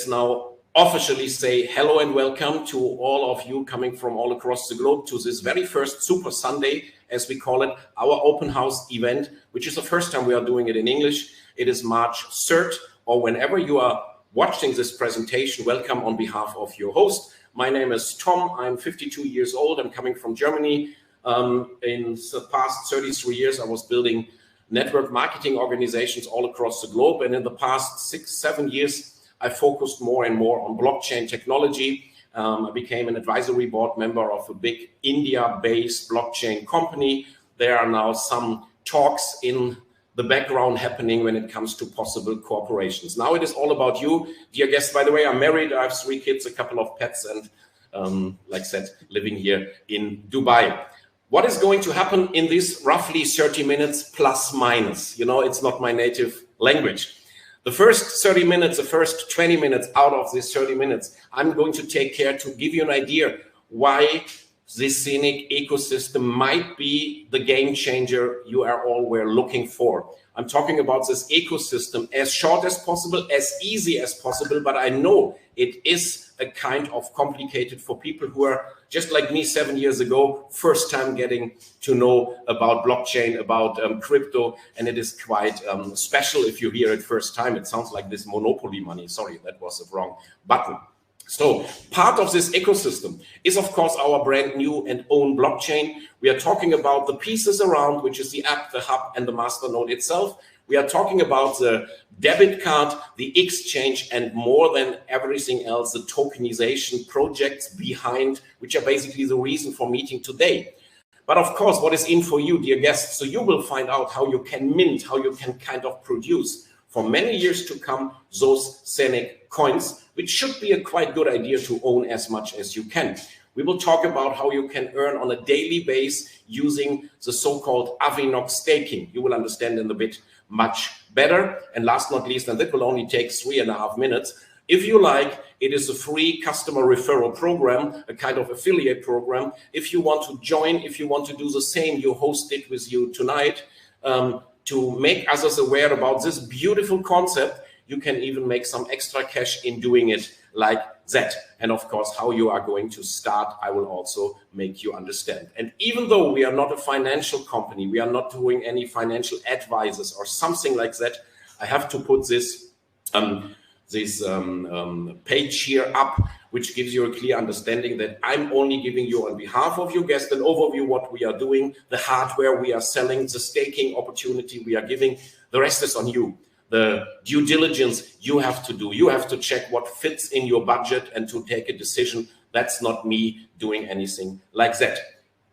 Now officially say hello and welcome to all of you coming from all across the globe to this very first Super Sunday, as we call it, our open house event, which is the first time we are doing it in English. It is March 3rd, or whenever you are watching this presentation, welcome on behalf of your host. My name is Tom. I'm 52 years old. I'm coming from Germany. In the past 33 years, I was building network marketing organizations all across the globe. And in the past 6-7 years, I focused more and more on blockchain technology. I became an advisory board member of a big India-based blockchain company. There are now some talks in the background happening when it comes to possible cooperations. Now it is all about you, dear guests. By the way, I'm married. I have 3 kids, a couple of pets, and like I said, living here in Dubai. What is going to happen in this roughly 30 minutes plus minus? You know, it's not my native language. The first 30 minutes, the first 20 minutes out of this 30 minutes, I'm going to take care to give you an idea why this Zeniq ecosystem might be the game changer you are all were looking for. I'm talking about this ecosystem as short as possible, as easy as possible, but I know it is a kind of complicated for people who are just like me 7 years ago, first time getting to know about blockchain, about crypto, and it is quite special if you hear it first time. It sounds like this monopoly money. Sorry, that was the wrong button. So part of this ecosystem is, of course, our brand new and own blockchain. We are talking about the pieces around, which is the app, the hub, and the masternode itself. We are talking about the debit card, the exchange, and more than everything else, the tokenization projects behind, which are basically the reason for meeting today. But of course, what is in for you, dear guests? So you will find out how you can mint, how you can kind of produce for many years to come those Zeniq coins, which should be a quite good idea to own as much as you can. We will talk about how you can earn on a daily basis using the so-called avinoc staking. You will understand in a bit much better. And last not least, and that will only take 3.5 minutes, if you like, it is a free customer referral program, a kind of affiliate program. If you want to join, if you want to do the same, you host it with you tonight to make others aware about this beautiful concept. You can even make some extra cash in doing it like that. And of course, how you are going to start, I will also make you understand. And even though we are not a financial company, we are not doing any financial advices or something like that, I have to put this page here up, which gives you a clear understanding that I'm only giving you on behalf of your guest an overview what we are doing, the hardware we are selling, the staking opportunity we are giving. The rest is on you. The due diligence you have to do. You have to check what fits in your budget and to take a decision. That's not me doing anything like that.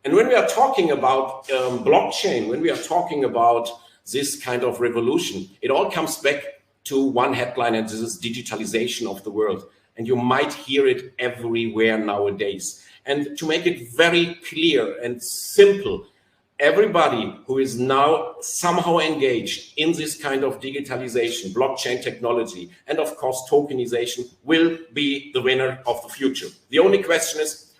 And when we are talking about blockchain, when we are talking about this kind of revolution, it all comes back to one headline, and this is digitalization of the world. And you might hear it everywhere nowadays. And to make it very clear and simple, everybody who is now somehow engaged in this kind of digitalization, blockchain technology, and of course tokenization will be the winner of the future. The only question is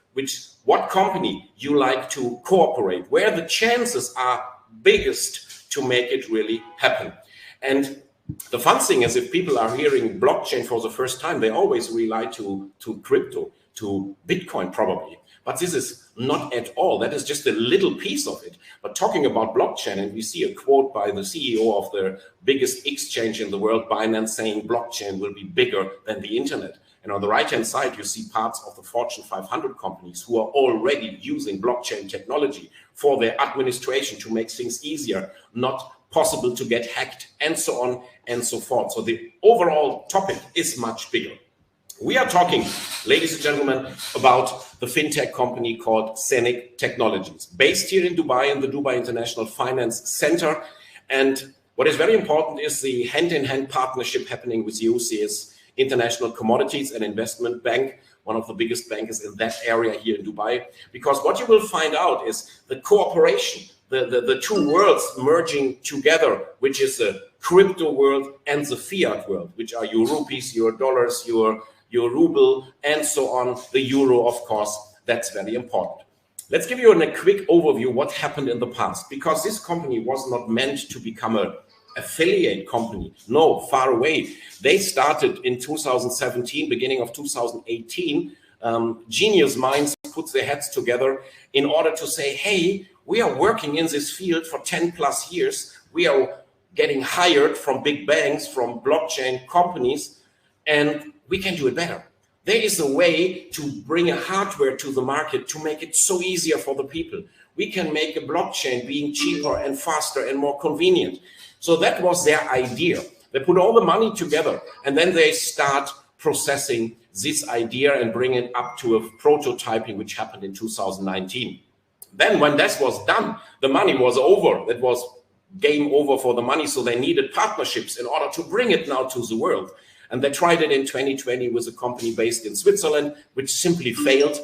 what company you like to cooperate, where the chances are biggest to make it really happen. And the fun thing is, if people are hearing blockchain for the first time, they always rely to crypto, to Bitcoin probably. But this is not at all. That is just a little piece of it. But talking about blockchain, and we see a quote by the CEO of the biggest exchange in the world, Binance, saying blockchain will be bigger than the internet. And on the right-hand side, you see parts of the Fortune 500 companies who are already using blockchain technology for their administration to make things easier, not possible to get hacked, and so on and so forth. So the overall topic is much bigger. We are talking, ladies and gentlemen, about the fintech company called Zeniq Technologies, based here in Dubai, in the Dubai International Finance Center. And what is very important is the hand-in-hand partnership happening with UCS International Commodities and Investment Bank, one of the biggest bankers in that area here in Dubai. Because what you will find out is the cooperation, the two worlds merging together, which is the crypto world and the fiat world, which are your rupees, your dollars, your ruble, and so on, the euro, of course. That's very important. Let's give you a quick overview what happened in the past, because this company was not meant to become a affiliate company. No, far away. They started in 2017, beginning of 2018. Genius minds put their heads together in order to say, hey, we are working in this field for 10 plus years. We are getting hired from big banks, from blockchain companies, and we can do it better. There is a way to bring a hardware to the market to make it so easier for the people. We can make a blockchain being cheaper and faster and more convenient. So that was their idea. They put all the money together and then they start processing this idea and bring it up to a prototyping, which happened in 2019. Then when that was done, the money was over. That was game over for the money. So they needed partnerships in order to bring it now to the world. And they tried it in 2020 with a company based in Switzerland, which simply failed.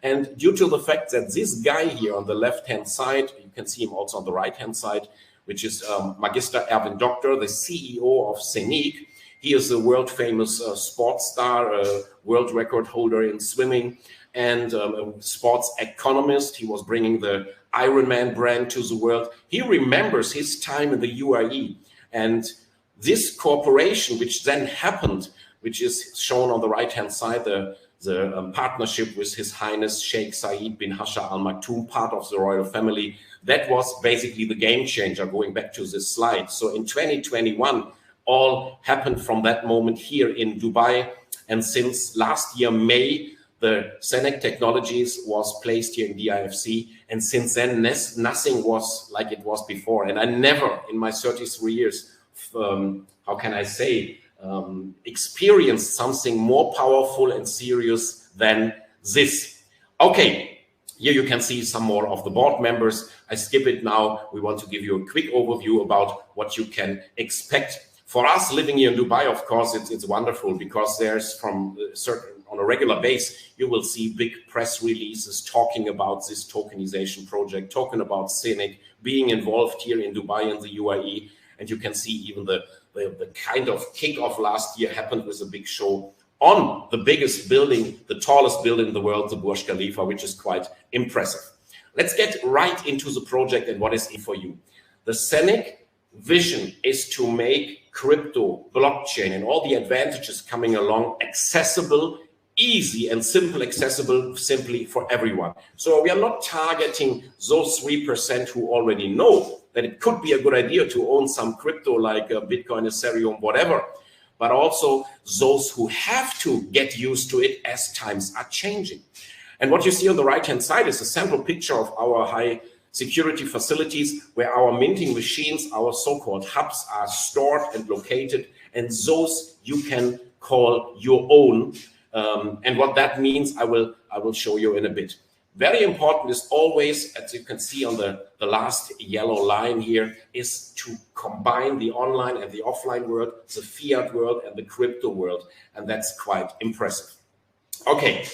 And due to the fact that this guy here on the left-hand side, you can see him also on the right-hand side, which is Magister Erwin Doctor, the CEO of Zeniq. He is a world-famous sports star, a world record holder in swimming, and a sports economist. He was bringing the Ironman brand to the world. He remembers his time in the UAE. And this cooperation, which then happened, which is shown on the right-hand side, the partnership with His Highness Sheikh Zayed bin Hasha Al Maktoum, part of the royal family, that was basically the game changer, going back to this slide. So in 2021, all happened from that moment here in Dubai. And since last year, May, the Zeniq Technologies was placed here in the IFC. And since then, nothing was like it was before. And I never, in my 33 years, how can I say, experienced something more powerful and serious than this. Okay, here you can see some more of the board members. I skip it now. We want to give you a quick overview about what you can expect. For us living here in Dubai, of course, it's wonderful because there's on a regular base, you will see big press releases talking about this tokenization project, talking about Zeniq, being involved here in Dubai and the UAE. And you can see even the kind of kickoff last year happened with a big show on the biggest building, the tallest building in the world, the Burj Khalifa, which is quite impressive. Let's get right into the project and what is in for you. The Zeniq vision is to make crypto, blockchain, and all the advantages coming along accessible, easy and simple, accessible simply for everyone. So we are not targeting those 3% who already know that it could be a good idea to own some crypto like Bitcoin, Ethereum, whatever, but also those who have to get used to it as times are changing. And what you see on the right-hand side is a sample picture of our high security facilities where our minting machines, our so-called hubs, are stored and located, and those you can call your own. And what that means, I will show you in a bit. Very important is always, as you can see on the last yellow line here, is to combine the online and the offline world, the fiat world and the crypto world. And that's quite impressive. Okay,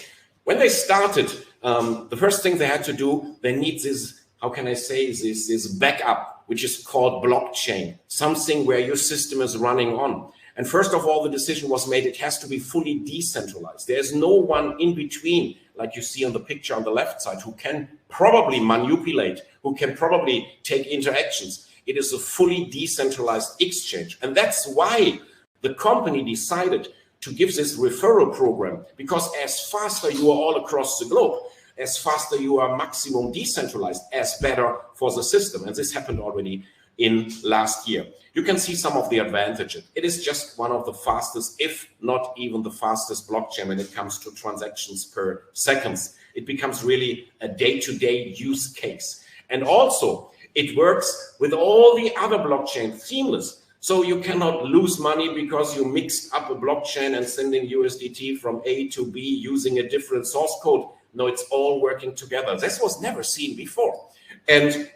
when they started, the first thing they had to do, they need this, how can I say, this backup, which is called blockchain, something where your system is running on. And first of all, the decision was made, it has to be fully decentralized. There's no one in between, like you see on the picture on the left side, who can probably manipulate, who can probably take interactions. It is a fully decentralized exchange. And that's why the company decided to give this referral program, because as faster you are all across the globe, as faster you are maximum decentralized, as better for the system. And this happened already in last year. You can see some of the advantages. It is just one of the fastest, if not even the fastest blockchain when it comes to transactions per seconds. It becomes really a day-to-day use case. And also it works with all the other blockchains seamless. So you cannot lose money because you mixed up a blockchain and sending USDT from A to B using a different source code. No, it's all working together. This was never seen before. And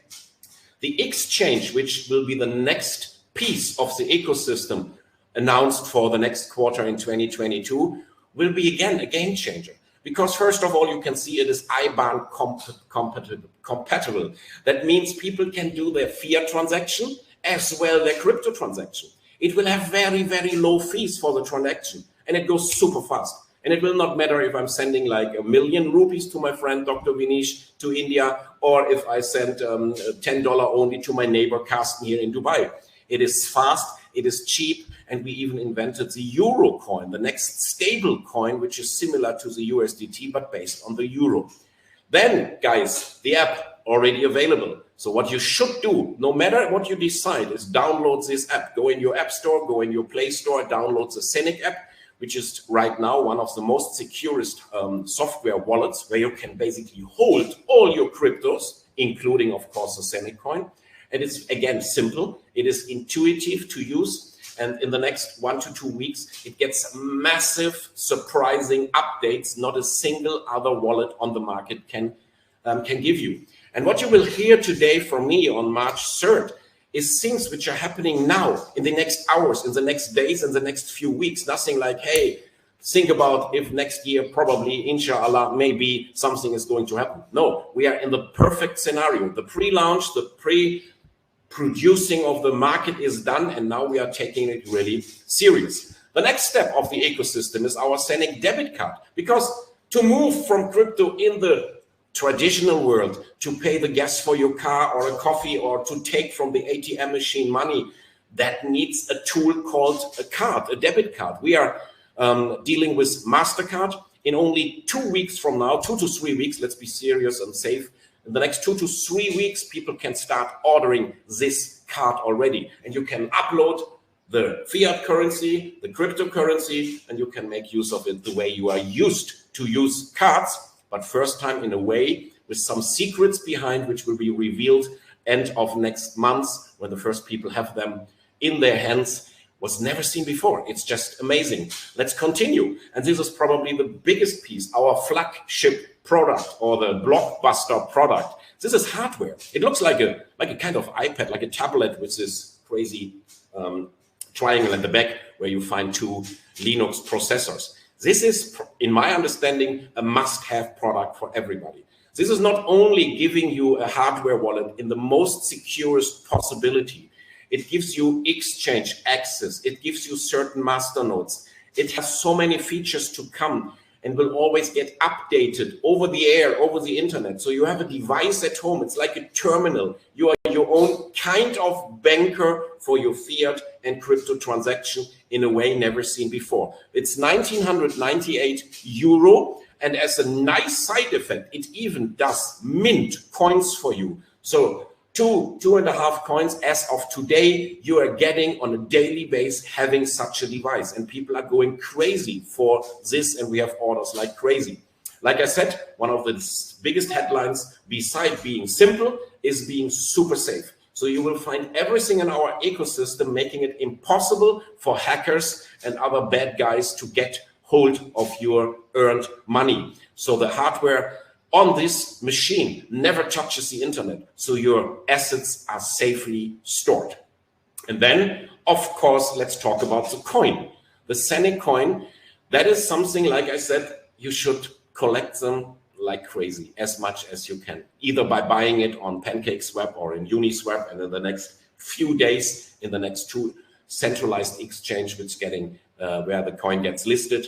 the exchange, which will be the next piece of the ecosystem announced for the next quarter in 2022, will be again a game changer. Because first of all, you can see it is IBAN compatible. That means people can do their fiat transaction as well their crypto transaction. It will have very, very low fees for the transaction, and it goes super fast. And it will not matter if I'm sending like 1,000,000 rupees to my friend, Dr. Vinish, to India, or if I send $10 only to my neighbor, Carsten, here in Dubai. It is fast, it is cheap, and we even invented the euro coin, the next stable coin, which is similar to the USDT, but based on the euro. Then, guys, the app already available. So what you should do, no matter what you decide, is download this app. Go in your app store, go in your Play Store, download the Zeniq app, which is right now one of the most securest software wallets, where you can basically hold all your cryptos, including, of course, the Zeniq coin. And it's, again, simple. It is intuitive to use. And in the next 1 to 2 weeks, it gets massive, surprising updates not a single other wallet on the market can give you. And what you will hear today from me on March 3rd is things which are happening now, in the next hours, in the next days, in the next few weeks. Nothing like, hey, think about if next year, probably, inshallah, maybe something is going to happen. No, we are in the perfect scenario. The pre-launch, the pre-producing of the market is done, and now we are taking it really serious. The next step of the ecosystem is our Zeniq debit card, because to move from crypto in the traditional world to pay the gas for your car or a coffee, or to take from the ATM machine money, that needs a tool called a card, a debit card. We are dealing with MasterCard. In only 2 weeks from now, 2 to 3 weeks, let's be serious and safe. In the next 2 to 3 weeks, people can start ordering this card already. And you can upload the fiat currency, the cryptocurrency, and you can make use of it the way you are used to use cards, but first time in a way with some secrets behind, which will be revealed end of next month, when the first people have them in their hands. Was never seen before. It's just amazing. Let's continue. And this is probably the biggest piece, our flagship product, or the blockbuster product. This is hardware. It looks like a kind of iPad, like a tablet with this crazy triangle in the back where you find 2 Linux processors. This is, in my understanding, a must-have product for everybody. This is not only giving you a hardware wallet in the most securest possibility. It gives you exchange access. It gives you certain masternodes. It has so many features to come and will always get updated over the air, over the internet. So you have a device at home. It's like a terminal. You are your own kind of banker for your fiat and crypto transaction in a way never seen before. It's 1,998 euro. And as a nice side effect, it even does mint coins for you. So 2.5 coins as of today, you are getting on a daily basis having such a device. And people are going crazy for this, and we have orders like crazy. Like I said, one of the biggest headlines, beside being simple, is being super safe. So you will find everything in our ecosystem making it impossible for hackers and other bad guys to get hold of your earned money. So the hardware on this machine never touches the internet, so your assets are safely stored. And then, of course, let's talk about the coin. The Zeniq coin, that is something, like I said, you should collect them like crazy, as much as you can, either by buying it on PancakeSwap or in Uniswap, and in the next few days, in the next 2 centralized exchange, which getting where the coin gets listed,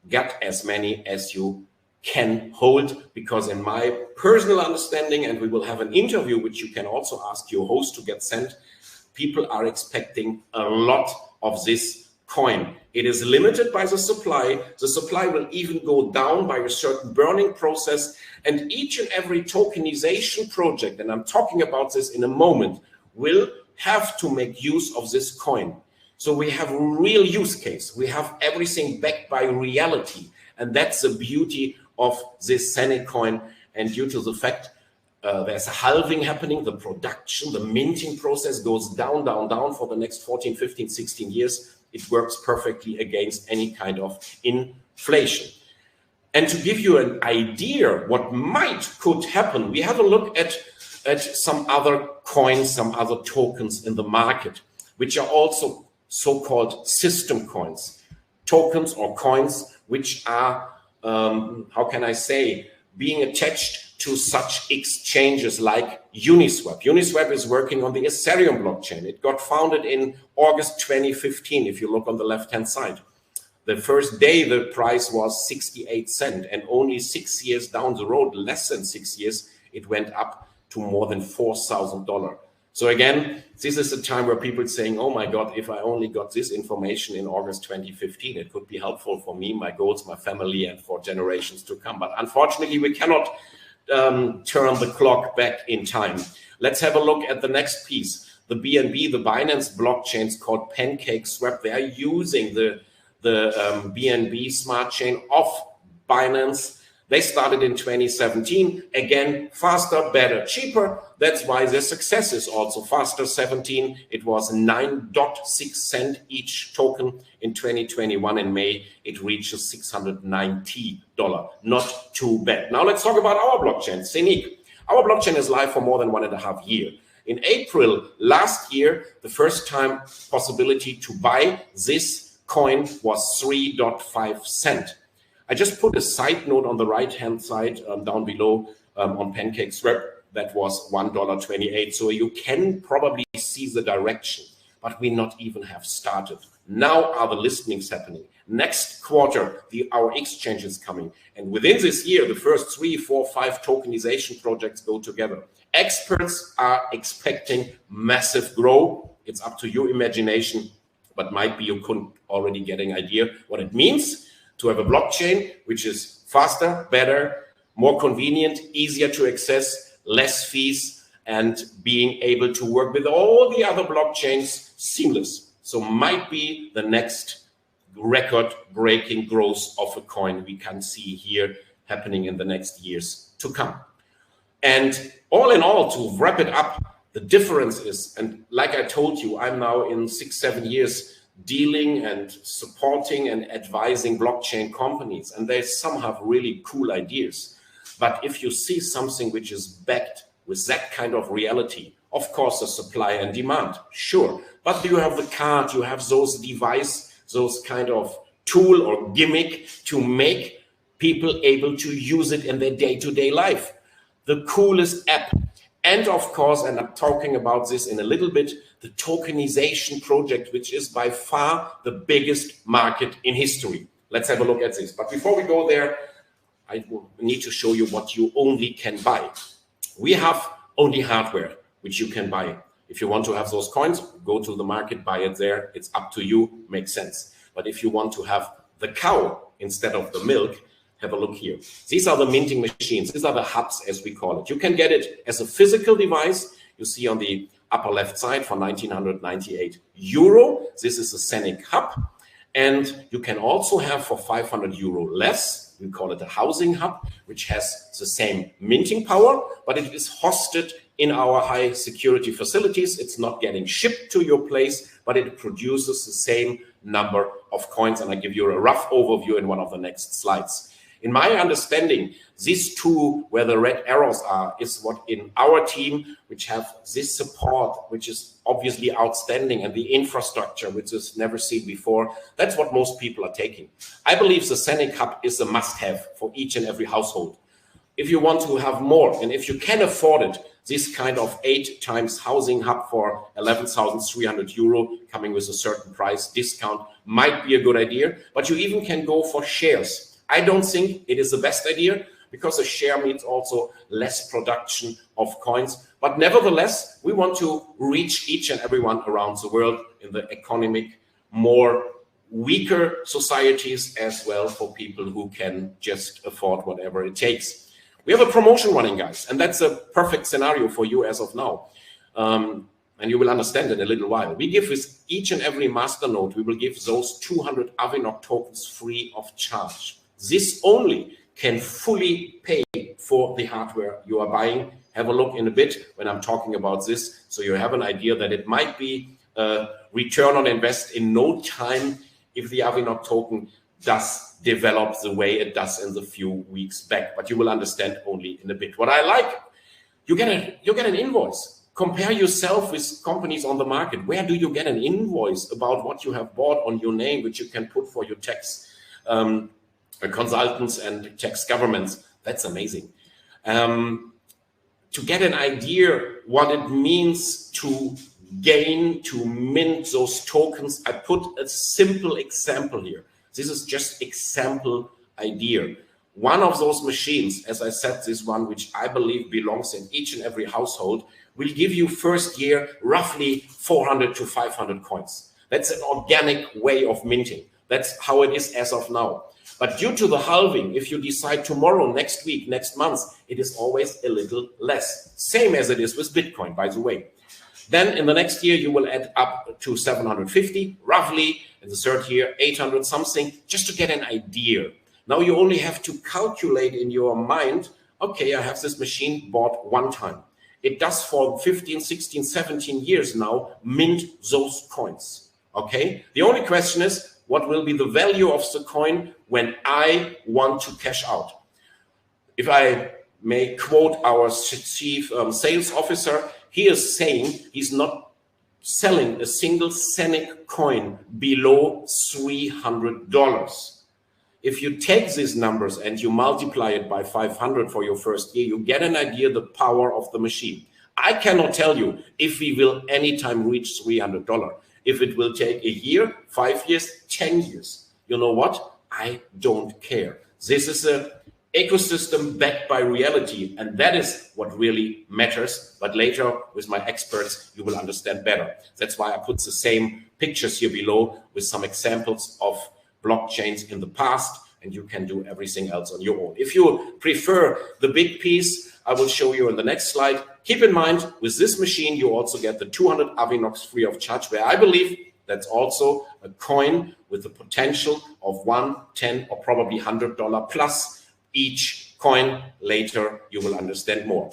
get as many as you can hold, because in my personal understanding, and we will have an interview which you can also ask your host to get sent, people are expecting a lot of this coin. It is limited by the supply. The supply will even go down by a certain burning process, and each and every tokenization project, and I'm talking about this in a moment, will have to make use of this coin. So we have a real use case. We have everything backed by reality, and that's the beauty of this Zeniq coin. And due to the fact there's a halving happening, the production, the minting process goes down, down, down for the next 14, 15, 16 years. It works perfectly against any kind of inflation. And to give you an idea what could happen, we have a look at some other coins, some other tokens in the market, which are also so-called system coins, tokens or coins which are how can I say, being attached to such exchanges like Uniswap. Uniswap is working on the Ethereum blockchain. It got founded in August 2015, if you look on the left-hand side. The first day, the price was 68 cents, and only 6 years down the road, less than 6 years, it went up to more than $4,000. So again, this is a time where people are saying, oh my God, if I only got this information in August 2015, it could be helpful for me, my goals, my family, and for generations to come. But unfortunately, we cannot turn the clock back in time. Let's have a look at the next piece. The BNB, the Binance blockchains called PancakeSwap, they are using the BNB smart chain of Binance. They started in 2017. Again, faster, better, cheaper. That's why their success is also faster. 17, it was 9.6 cents each token. In 2021, in May, it reaches $690. Not too bad. Now let's talk about our blockchain, Zeniq. Our blockchain is live for more than 1.5 years. In April last year, the first time possibility to buy this coin was 3.5 cents. I just put a side note on the right-hand side down below on PancakeSwap. That was $1.28. So you can probably see the direction, but we not even have started. Now are the listings happening. Next quarter, our exchange is coming. And within this year, the first 3, 4, 5 tokenization projects go together. Experts are expecting massive growth. It's up to your imagination, but might be you couldn't already get an idea what it means to have a blockchain which is faster, better, more convenient, easier to access, less fees, and being able to work with all the other blockchains seamless. So might be the next record-breaking growth of a coin we can see here happening in the next years to come. And all in all, to wrap it up, the difference is, and like I told you, I'm now in 6-7 years dealing and supporting and advising blockchain companies, and they some have really cool ideas. But if you see something which is backed with that kind of reality, of course, the supply and demand, sure. But you have the card, you have those devices, those kind of tool or gimmick to make people able to use it in their day-to-day life. The coolest app. And of course, and I'm talking about this in a little bit, the tokenization project, which is by far the biggest market in history. Let's have a look at this. But before we go there, I need to show you what you only can buy. We have only hardware, which you can buy. If you want to have those coins, go to the market, buy it there. It's up to you, makes sense. But if you want to have the cow instead of the milk, have a look here. These are the minting machines. These are the hubs, as we call it. You can get it as a physical device. You see on the upper left side for 1998 euro. This is a Zeniq hub. And you can also have for 500 euro less. We call it a housing hub, which has the same minting power, but it is hosted in our high security facilities. It's not getting shipped to your place, but it produces the same number of coins. And I give you a rough overview in one of the next slides. In my understanding, these two, where the red arrows are, is what in our team, which have this support, which is obviously outstanding, and the infrastructure, which is never seen before. That's what most people are taking. I believe the Zeniq Hub is a must-have for each and every household. If you want to have more, and if you can afford it, this kind of 8 times housing hub for 11,300 euro, coming with a certain price discount, might be a good idea. But you even can go for shares. I don't think it is the best idea, because a share means also less production of coins. But nevertheless, we want to reach each and everyone around the world in the economic, more weaker societies, as well for people who can just afford whatever it takes. We have a promotion running, guys, and that's a perfect scenario for you as of now. And you will understand in a little while. We give with each and every masternode, we will give those 200 avinoc tokens free of charge. This only can fully pay for the hardware you are buying. Have a look in a bit when I'm talking about this, so you have an idea that it might be a return on invest in no time if the avinoc token does develop the way it does in the few weeks back. But you will understand only in a bit. What I like, you get an invoice. Compare yourself with companies on the market. Where do you get an invoice about what you have bought on your name, which you can put for your tax consultants and tax governments? That's amazing. To get an idea what it means to gain, to mint those tokens, I put a simple example here. This is just example idea. One of those machines, as I said, this one, which I believe belongs in each and every household, will give you first year roughly 400 to 500 coins. That's an organic way of minting. That's how it is as of now. But due to the halving, if you decide tomorrow, next week, next month, it is always a little less. Same as it is with Bitcoin, by the way. Then in the next year, you will add up to 750, roughly. In the third year, 800 something, just to get an idea. Now you only have to calculate in your mind, okay, I have this machine bought one time. It does for 15, 16, 17 years now mint those coins, okay? The only question is, what will be the value of the coin when I want to cash out? If I may quote our chief sales officer, he is saying he's not selling a single Zeniq coin below $300. If you take these numbers and you multiply it by 500 for your first year, you get an idea the power of the machine. I cannot tell you if we will anytime reach $300. If it will take a year, 5 years, 10 years. You know what? I don't care. This is an ecosystem backed by reality, and that is what really matters. But later, with my experts, you will understand better. That's why I put the same pictures here below with some examples of blockchains in the past, and you can do everything else on your own. If you prefer the big piece, I will show you in the next slide. Keep in mind, with this machine, you also get the 200 avinocs free of charge, where I believe that's also a coin with the potential of $1, $10, or probably $100 plus each coin. Later, you will understand more.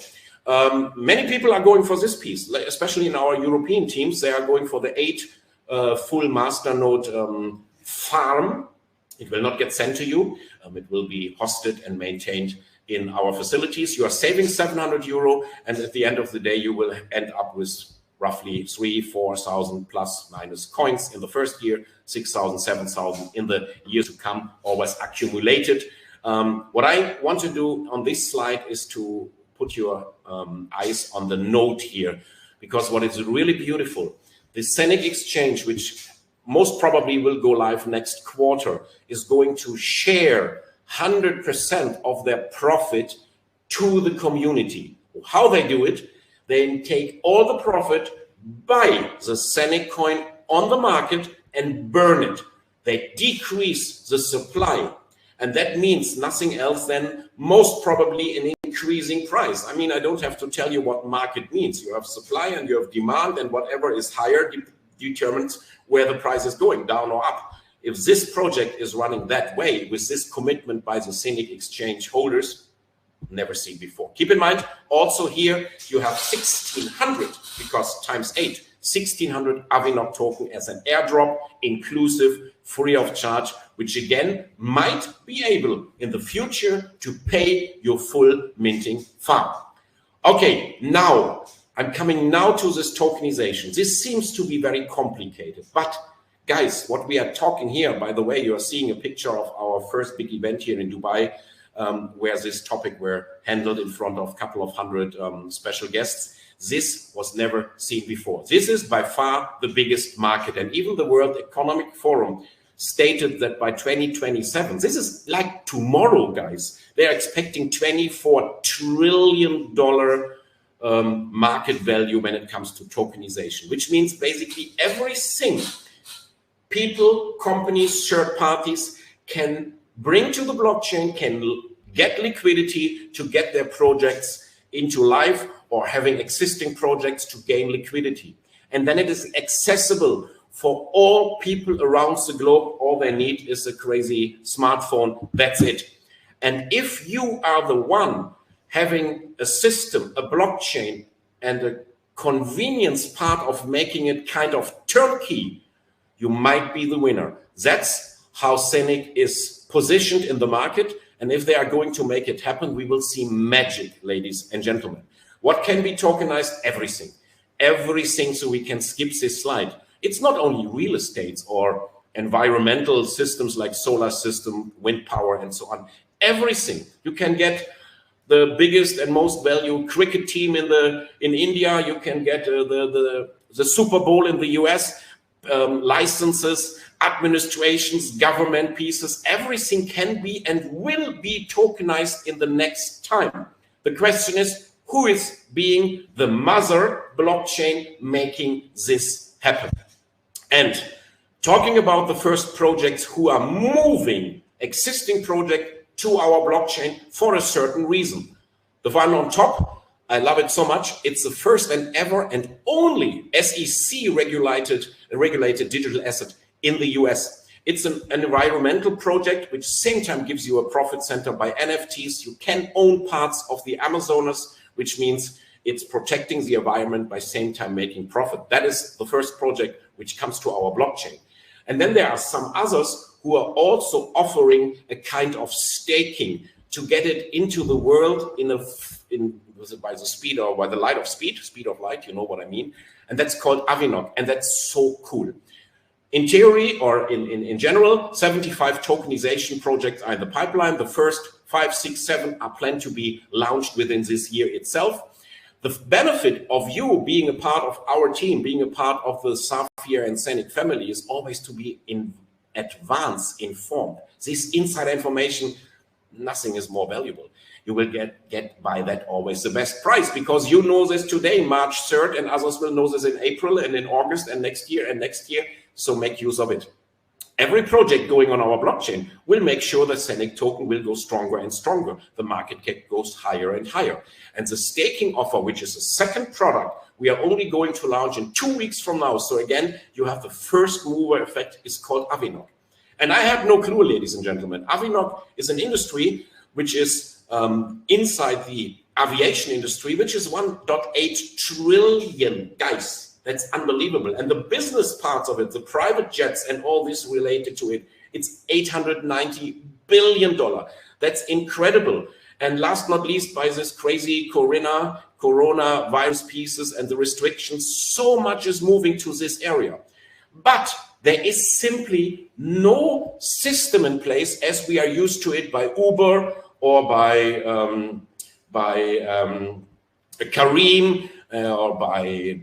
Many people are going for this piece, especially in our European teams. They are going for the 8 full masternode farm. It will not get sent to you. It will be hosted and maintained in our facilities. You are saving €700, and at the end of the day, you will end up with roughly 3,000-4,000 plus minus coins in the first year, 6,000, 7,000 in the years to come, always accumulated. What I want to do on this slide is to put your eyes on the node here, because what is really beautiful, the Zeniq exchange, which most probably will go live next quarter, is going to share 100% of their profit to the community. How they do it? They take all the profit, buy the Zeniq coin on the market and burn it. They decrease the supply. And that means nothing else than most probably an increasing price. I mean, I don't have to tell you what market means. You have supply and you have demand, and whatever is higher determines where the price is going, down or up. If this project is running that way, with this commitment by the Zeniq exchange holders, never seen before. Keep in mind, also here, you have 1,600, because times 8, 1,600 avinoc token as an airdrop, inclusive, free of charge, which again might be able in the future to pay your full minting farm. Okay, now I'm coming now to this tokenization. This seems to be very complicated, but guys, what we are talking here, by the way, you are seeing a picture of our first big event here in Dubai, where this topic were handled in front of a couple of hundred special guests. This was never seen before. This is by far the biggest market, and even the World Economic Forum stated that by 2027, this is like tomorrow, guys, they're expecting $24 trillion market value when it comes to tokenization, which means basically everything people, companies, third parties can bring to the blockchain, can get liquidity to get their projects into life, or having existing projects to gain liquidity. And then it is accessible for all people around the globe. All they need is a crazy smartphone. That's it. And if you are the one having a system, a blockchain, and a convenience part of making it kind of turnkey, you might be the winner. That's how Zeniq is positioned in the market. And if they are going to make it happen, we will see magic, ladies and gentlemen. What can be tokenized? Everything. Everything, so we can skip this slide. It's not only real estate or environmental systems like solar system, wind power, and so on. Everything. You can get the biggest and most valued cricket team in India. You can get the Super Bowl in the US. Licenses, administrations, government pieces, everything can be and will be tokenized in the next time. The question is, who is being the mother blockchain making this happen. And talking about the first projects who are moving existing project to our blockchain for a certain reason. The one on top, I love it so much. It's the first and ever and only SEC regulated digital asset in the US. It's an environmental project, which same time gives you a profit center by NFTs. You can own parts of the Amazonas, which means it's protecting the environment by same time making profit. That is the first project which comes to our blockchain. And then there are some others who are also offering a kind of staking to get it into the world was it by the speed or by the light of speed of light, you know what I mean? And that's called avinoc, and that's so cool. In theory, or in general, 75 tokenization projects are in the pipeline. The first 5, 6, 7 are planned to be launched within this year itself. The benefit of you being a part of our team, being a part of the Safir and Zeniq family, is always to be in advance informed. This inside information, nothing is more valuable. You will get by that always the best price, because you know this today, March 3rd, and others will know this in April and in August and next year and next year. So make use of it. Every project going on our blockchain will make sure the Zeniq token will go stronger and stronger. The market cap goes higher and higher. And the staking offer, which is a second product, we are only going to launch in 2 weeks from now. So again, you have the first mover effect, is called avinoc. And I had no clue, ladies and gentlemen. Avinoc is an industry which is inside the aviation industry, which is 1.8 trillion, guys. That's unbelievable. And the business parts of it, the private jets and all this related to it, it's $890 billion. That's incredible. And last not least, by this crazy coronavirus pieces and the restrictions, so much is moving to this area. But there is simply no system in place as we are used to it by Uber or by Kareem or by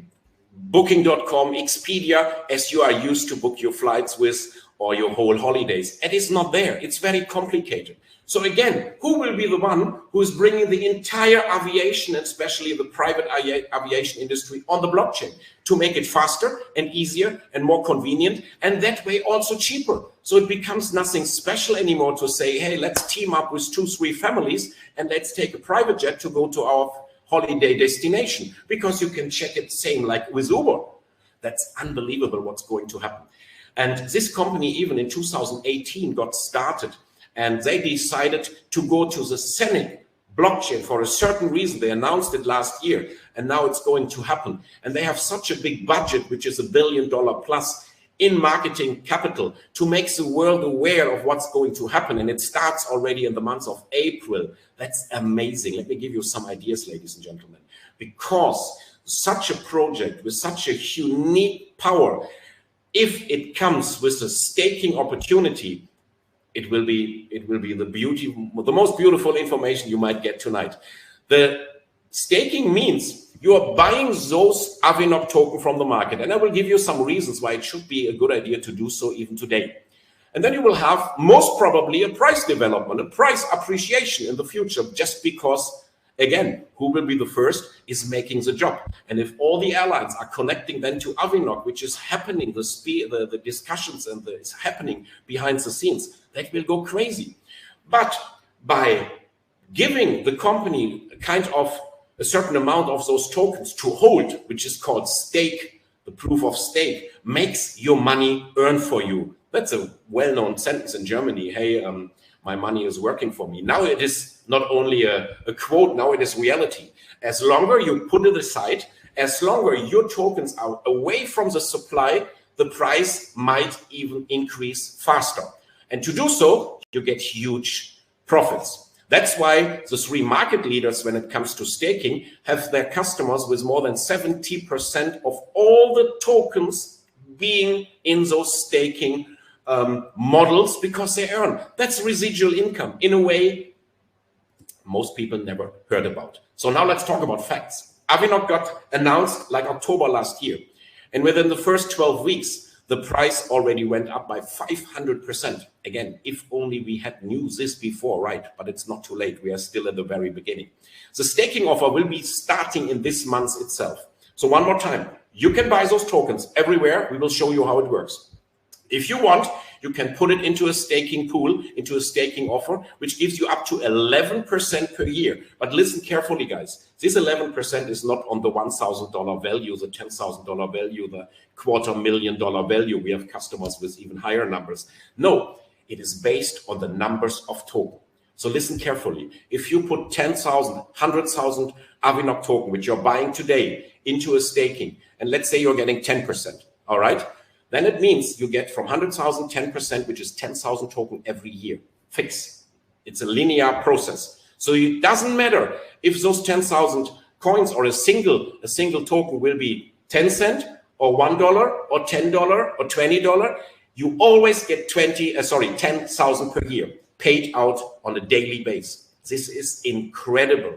Booking.com, Expedia, as you are used to book your flights with or your whole holidays. It is not there. It's very complicated. So again, who will be the one who is bringing the entire aviation, especially the private aviation industry, on the blockchain to make it faster and easier and more convenient, and that way also cheaper? So it becomes nothing special anymore to say, hey, let's team up with 2, 3 families and let's take a private jet to go to our holiday destination, because you can check it same like with Uber. That's unbelievable what's going to happen. And this company, even in 2018, got started, and they decided to go to the Zeniq blockchain for a certain reason. They announced it last year, and now it's going to happen. And they have such a big budget, which is $1 billion plus in marketing capital, to make the world aware of what's going to happen. And it starts already in the month of April. That's amazing. Let me give you some ideas, ladies and gentlemen, because such a project with such a unique power, if it comes with a staking opportunity, it will be the most beautiful information you might get tonight. The staking means you are buying those avinoc token from the market, and I will give you some reasons why it should be a good idea to do so even today. And then you will have most probably a price development, a price appreciation in the future, just because, again, who will be the first is making the job. And if all the airlines are connecting then to avinoc, which is happening, the discussions and it's happening behind the scenes, that will go crazy. But by giving the company kind of a certain amount of those tokens to hold, which is called stake, the proof of stake, makes your money earn for you. That's a well-known sentence in Germany. Hey, my money is working for me. Now it is not only a quote, now it is reality. As longer you put it aside, as longer your tokens are away from the supply, the price might even increase faster. And to do so, you get huge profits. That's why the 3 market leaders, when it comes to staking, have their customers with more than 70% of all the tokens being in those staking models, because they earn. That's residual income in a way most people never heard about. So now let's talk about facts. Avinoc got announced like October last year. And within the first 12 weeks, the price already went up by 500%. Again, if only we had knew this before, right? But it's not too late. We are still at the very beginning. The staking offer will be starting in this month itself. So one more time, you can buy those tokens everywhere. We will show you how it works. If you want, you can put it into a staking pool, into a staking offer, which gives you up to 11% per year. But listen carefully, guys. This 11% is not on the $1,000 value, the $10,000 value, the $250,000 value. We have customers with even higher numbers. No, it is based on the numbers of token. So listen carefully. If you put 10,000, 100,000 avinoc token, which you're buying today, into a staking, and let's say you're getting 10%, all right? Then it means you get from 100,000, 10%, which is 10,000 token every year. Fix. It's a linear process. So it doesn't matter if those 10,000 coins or a single token will be 10 cents or $1 or $10 or $20. You always get 10,000 per year paid out on a daily basis. This is incredible.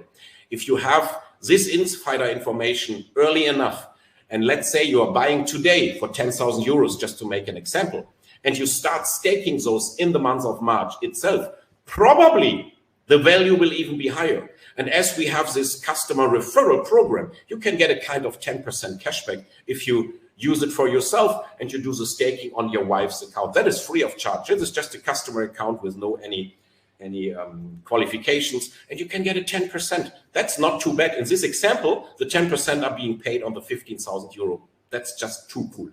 If you have this insider information early enough, and let's say you are buying today for 10,000 euros, just to make an example, and you start staking those in the month of March itself, probably the value will even be higher. And as we have this customer referral program, you can get a kind of 10% cashback if you use it for yourself and you do the staking on your wife's account. That is free of charge. This is just a customer account with no any qualifications, and you can get a 10%. That's not too bad. In this example, the 10% are being paid on the 15,000 euro. That's just too cool.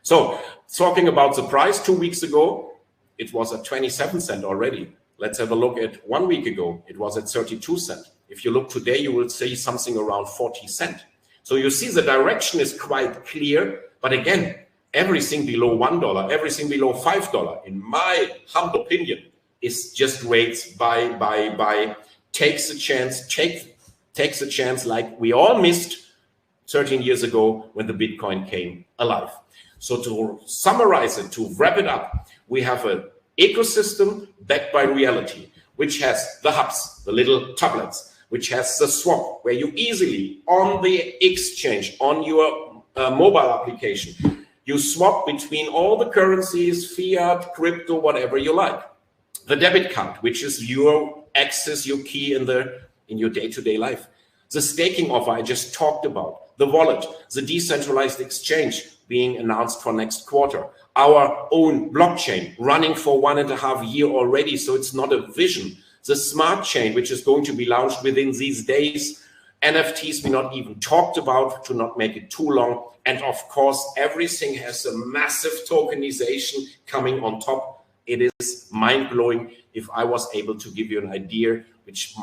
So talking about the price, 2 weeks ago, it was at 27 cents already. Let's have a look at 1 week ago. It was at 32 cents. If you look today, you will see something around 40 cents. So you see the direction is quite clear. But again, everything below $1, everything below $5, in my humble opinion, is just waits, buy, takes a chance like we all missed 13 years ago when the Bitcoin came alive. So to summarize it, to wrap it up, we have an ecosystem backed by reality, which has the hubs, the little tablets, which has the swap, where you easily on the exchange, on your mobile application, you swap between all the currencies, fiat, crypto, whatever you like. The debit card, which is your access, your key in your day-to-day life. The staking offer I just talked about. The wallet, the decentralized exchange being announced for next quarter. Our own blockchain running for 1.5 years already, so it's not a vision. The smart chain, which is going to be launched within these days. NFTs we not even talked about, to not make it too long. And of course, everything has a massive tokenization coming on top. It is mind-blowing. If I was able to give you an idea, which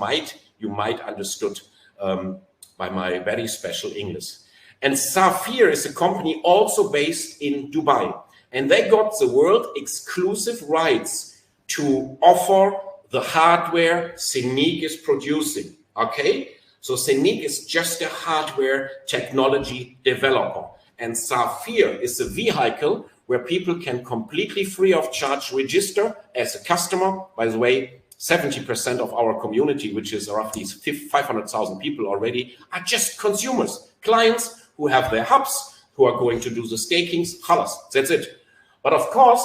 you might understood by my very special English. And Safir is a company also based in Dubai. And they got the world exclusive rights to offer the hardware Zeniq is producing. Okay? So Zeniq is just a hardware technology developer. And Safir is a vehicle where people can completely free of charge register as a customer. By the way, 70% of our community, which is roughly 500,000 people already, are just consumers, clients who have their hubs, who are going to do the stakings. Halas, that's it. But of course,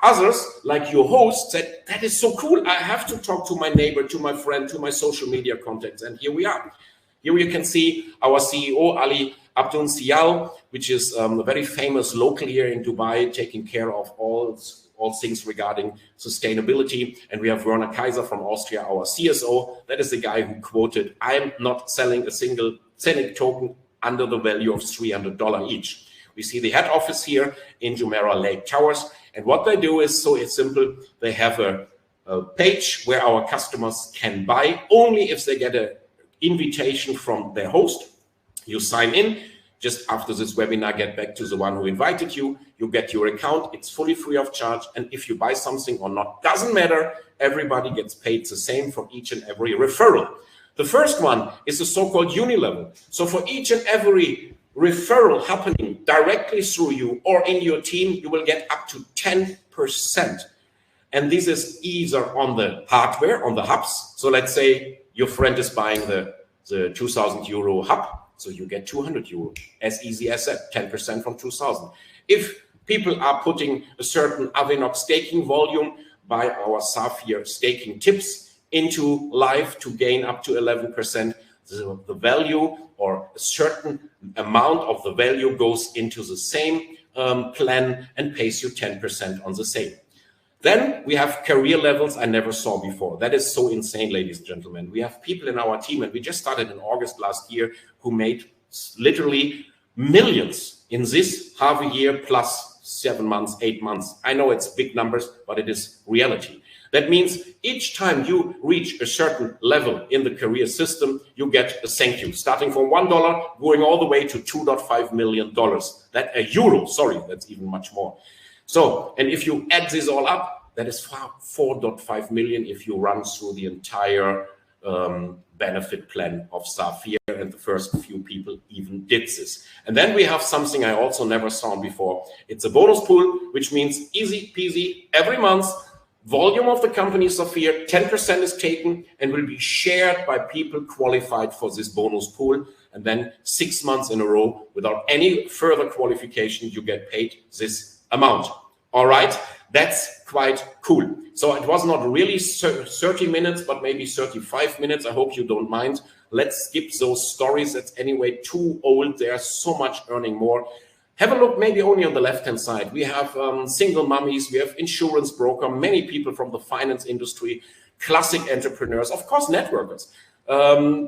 others, like your host, said, that is so cool. I have to talk to my neighbor, to my friend, to my social media contacts. And here we are. Here you can see our CEO, Ali Abdul Sial, which is a very famous local here in Dubai, taking care of all things regarding sustainability. And we have Werner Kaiser from Austria, our CSO. That is the guy who quoted, I'm not selling a single Zeniq token under the value of $300 each. We see the head office here in Jumeirah Lake Towers. And what they do is so it's simple. They have a page where our customers can buy only if they get an invitation from their host. You sign in. Just after this webinar, get back to the one who invited you. You get your account. It's fully free of charge. And if you buy something or not, doesn't matter. Everybody gets paid the same for each and every referral. The first one is the so-called unilevel. So for each and every referral happening directly through you or in your team, you will get up to 10%. And this is either on the hardware, on the hubs. So let's say your friend is buying the 2,000 euro hub. So you get 200 euro, as easy as that, 10% from 2,000. If People are putting a certain avinoc staking volume by our Safir staking tips into live to gain up to 11%. The value or a certain amount of the value goes into the same plan and pays you 10% on the same. Then we have career levels I never saw before. That is so insane, ladies and gentlemen. We have people in our team, and we just started in August last year, who made literally millions in this half a year plus 7 months, 8 months. I know it's big numbers, but it is reality. That means each time you reach a certain level in the career system, you get a thank you, starting from $1, going all the way to $2.5 million. That a euro, sorry, that's even much more. So, and if you add this all up, that is 4.5 million if you run through the entire benefit plan of Safir, and the first few people even did this. And then we have something I also never saw before. It's a bonus pool, which means easy peasy every month. Volume of the company Safir, 10% is taken and will be shared by people qualified for this bonus pool. And then 6 months in a row, without any further qualification, you get paid this amount. All right, that's quite cool. So it was not really 30 minutes, but maybe 35 minutes. I hope you don't mind. Let's skip those stories. That's anyway too old. There's so much earning more. Have a look maybe only on the left-hand side. We have single mummies, we have insurance broker, many people from the finance industry, classic entrepreneurs, of course, networkers,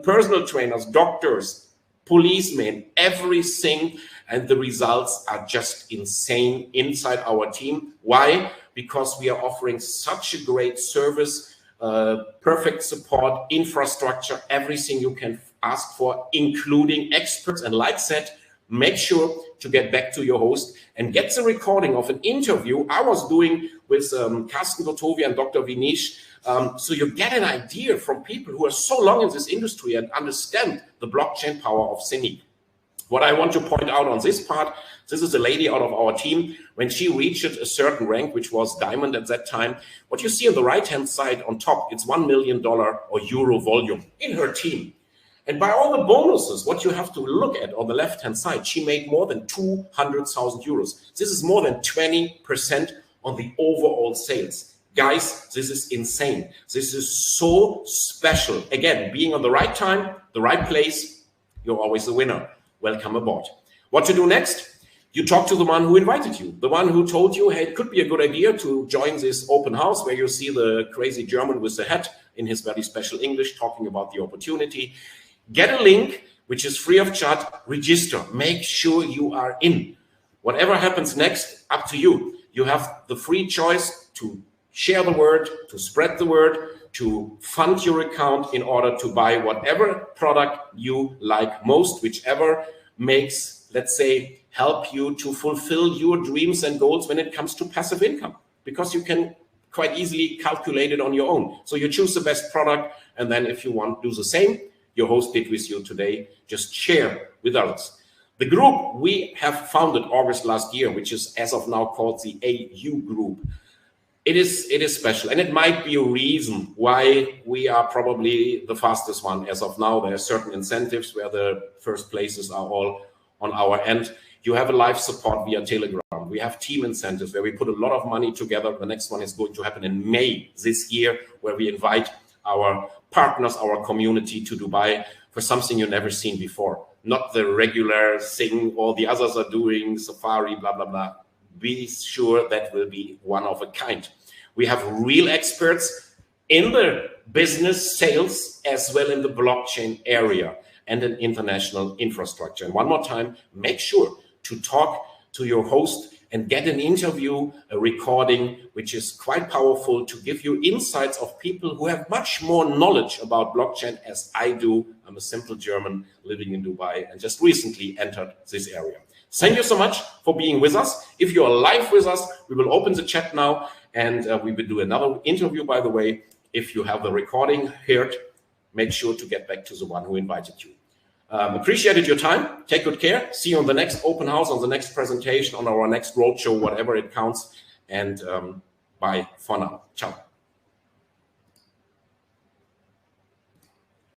personal trainers, doctors, policemen, everything. And the results are just insane inside our team. Why? Because we are offering such a great service, perfect support, infrastructure, everything you can ask for, including experts. And like said, make sure to get back to your host and get the recording of an interview I was doing with Carsten Gotovia and Dr. Vinish. So you get an idea from people who are so long in this industry and understand the blockchain power of Zeniq. What I want to point out on this part, this is a lady out of our team. When she reached a certain rank, which was diamond at that time, what you see on the right-hand side on top, it's $1 million or euro volume in her team. And by all the bonuses, what you have to look at on the left-hand side, she made more than 200,000 euros. This is more than 20% on the overall sales. Guys, this is insane. This is so special. Again, being on the right time, the right place, you're always the winner. Welcome aboard. What to do next? You talk to the one who invited you, the one who told you, hey, it could be a good idea to join this open house where you see the crazy German with the hat in his very special English talking about the opportunity. Get a link, which is free of charge, register, make sure you are in. Whatever happens next, up to you. You have the free choice to share the word, to spread the word, to fund your account in order to buy whatever product you like most, whichever makes, let's say, help you to fulfill your dreams and goals when it comes to passive income, because you can quite easily calculate it on your own. So you choose the best product, and then if you want to do the same, your host did with you today, just share with others. The group we have founded August last year, which is as of now called the AU group, it is special, and it might be a reason why we are probably the fastest one as of now. There are certain incentives where the first places are all on our end. You have a live support via Telegram. We have team incentives where we put a lot of money together. The next one is going to happen in May this year, where we invite our partners, our community to Dubai for something you've never seen before. Not the regular thing all the others are doing, safari, blah, blah, blah. Be sure that will be one of a kind. We have real experts in the business sales as well in the blockchain area and an international infrastructure. And one more time, make sure to talk to your host and get an interview, a recording, which is quite powerful to give you insights of people who have much more knowledge about blockchain as I do. I'm a simple German living in Dubai and just recently entered this area. Thank you so much for being with us. If you are live with us, we will open the chat now, and we will do another interview, by the way. If you have the recording heard, make sure to get back to the one who invited you. Appreciated your time. Take good care. See you on the next open house, on the next presentation, on our next roadshow, whatever it counts. And bye for now. Ciao.